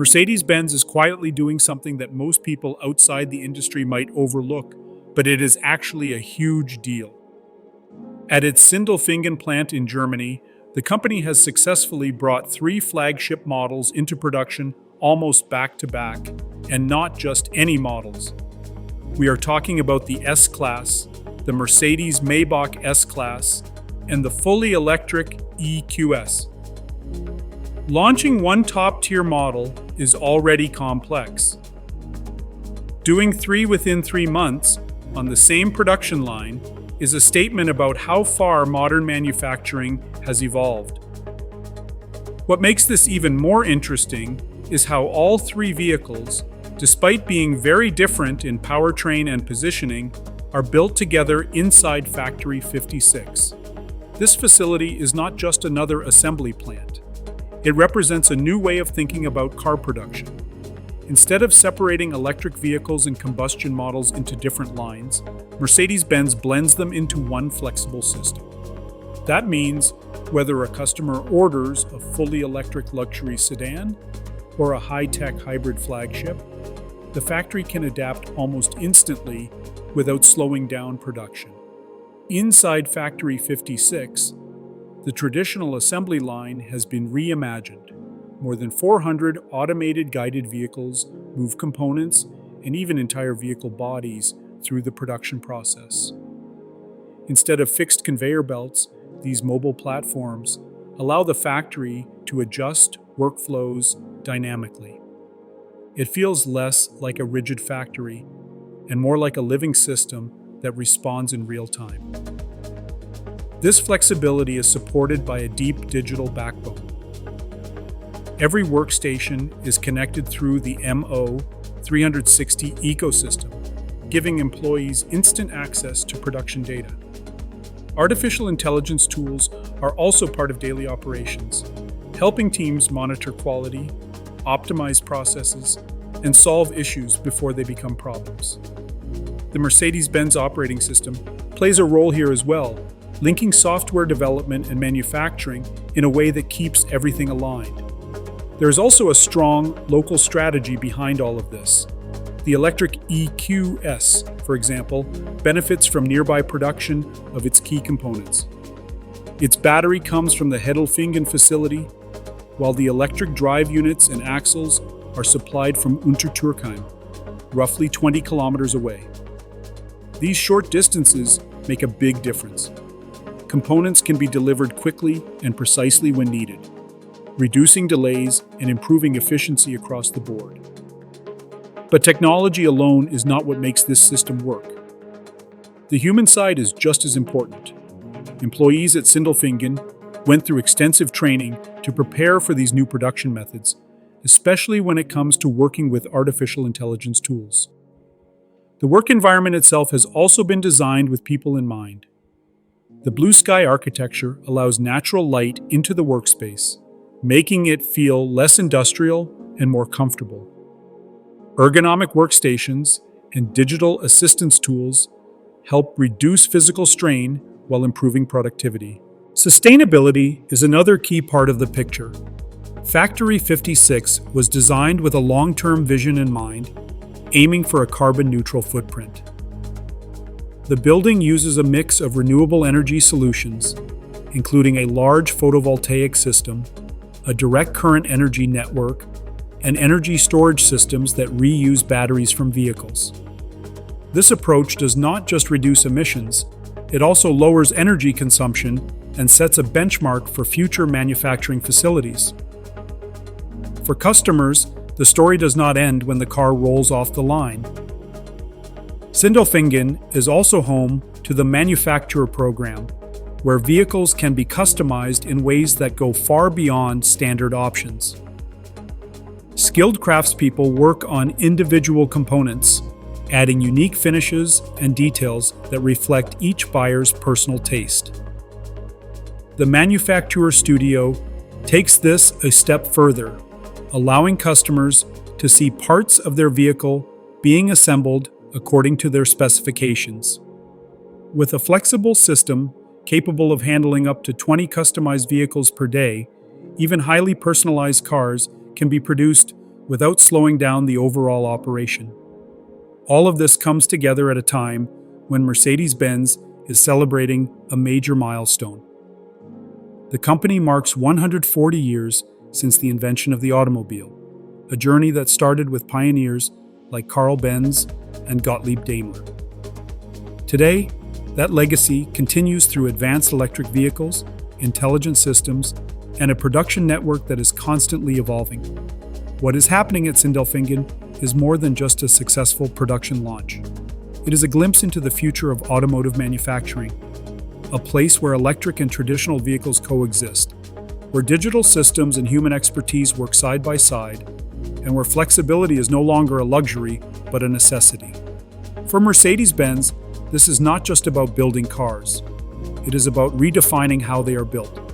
Mercedes-Benz is quietly doing something that most people outside the industry might overlook, but it is actually a huge deal. At its Sindelfingen plant in Germany, the company has successfully brought 3 flagship models into production almost back-to-back, and not just any models. We are talking about the S-Class, the Mercedes-Maybach S-Class, and the fully electric EQS. Launching one top-tier model is already complex. Doing 3 within 3 months on the same production line is a statement about how far modern manufacturing has evolved. What makes this even more interesting is how all 3 vehicles, despite being very different in powertrain and positioning, are built together inside Factory 56. This facility is not just another assembly plant. It represents a new way of thinking about car production. Instead of separating electric vehicles and combustion models into different lines, Mercedes-Benz blends them into one flexible system. That means whether a customer orders a fully electric luxury sedan or a high-tech hybrid flagship, the factory can adapt almost instantly without slowing down production. Inside Factory 56, the traditional assembly line has been reimagined. More than 400 automated guided vehicles move components and even entire vehicle bodies through the production process. Instead of fixed conveyor belts, these mobile platforms allow the factory to adjust workflows dynamically. It feels less like a rigid factory and more like a living system that responds in real time. This flexibility is supported by a deep digital backbone. Every workstation is connected through the MO360 ecosystem, giving employees instant access to production data. Artificial intelligence tools are also part of daily operations, helping teams monitor quality, optimize processes, and solve issues before they become problems. The Mercedes-Benz operating system plays a role here as well, linking software development and manufacturing in a way that keeps everything aligned. There is also a strong local strategy behind all of this. The electric EQS, for example, benefits from nearby production of its key components. Its battery comes from the Sindelfingen facility, while the electric drive units and axles are supplied from Untertürkheim, roughly 20 kilometers away. These short distances make a big difference. Components can be delivered quickly and precisely when needed, reducing delays and improving efficiency across the board. But technology alone is not what makes this system work. The human side is just as important. Employees at Sindelfingen went through extensive training to prepare for these new production methods, especially when it comes to working with artificial intelligence tools. The work environment itself has also been designed with people in mind. The blue sky architecture allows natural light into the workspace, making it feel less industrial and more comfortable. Ergonomic workstations and digital assistance tools help reduce physical strain while improving productivity. Sustainability is another key part of the picture. Factory 56 was designed with a long-term vision in mind, aiming for a carbon-neutral footprint. The building uses a mix of renewable energy solutions, including a large photovoltaic system, a direct current energy network, and energy storage systems that reuse batteries from vehicles. This approach does not just reduce emissions, it also lowers energy consumption and sets a benchmark for future manufacturing facilities. For customers, the story does not end when the car rolls off the line. Sindelfingen is also home to the MANUFAKTUR program, where vehicles can be customized in ways that go far beyond standard options. Skilled craftspeople work on individual components, adding unique finishes and details that reflect each buyer's personal taste. The MANUFAKTUR studio takes this a step further, allowing customers to see parts of their vehicle being assembled according to their specifications. With a flexible system capable of handling up to 20 customized vehicles per day, even highly personalized cars can be produced without slowing down the overall operation. All of this comes together at a time when Mercedes-Benz is celebrating a major milestone. The company marks 140 years since the invention of the automobile, a journey that started with pioneers like Carl Benz and Gottlieb Daimler. Today, that legacy continues through advanced electric vehicles, intelligent systems, and a production network that is constantly evolving. What is happening at Sindelfingen is more than just a successful production launch. It is a glimpse into the future of automotive manufacturing, a place where electric and traditional vehicles coexist, where digital systems and human expertise work side by side, and where flexibility is no longer a luxury, but a necessity. For Mercedes-Benz, this is not just about building cars. It is about redefining how they are built.